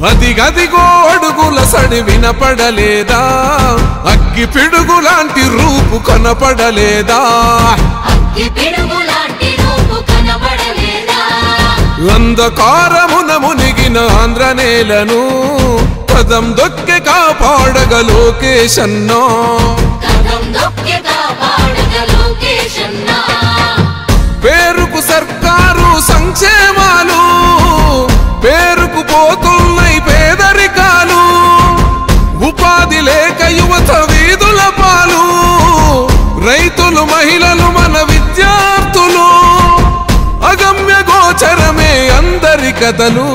అదిగదిగో అడుగుల సడి వినపడలేదా అగ్గి పిడుగులాంటి రూపు కనపడలేదా అంధకారమున మునిగిన ఆంధ్రనేలను పదం దొక్కి కాపాడగ లోకేశన్నా పేరుకు సర్కారు సంక్షేమాలు పేరుకు పోతున్నాయి పేదరికాలు ఉపాధి లేక యువత వీధుల పాలు రైతులు మహిళలు మన విద్యార్థులు అగమ్య గోచరమే అందరి కథలు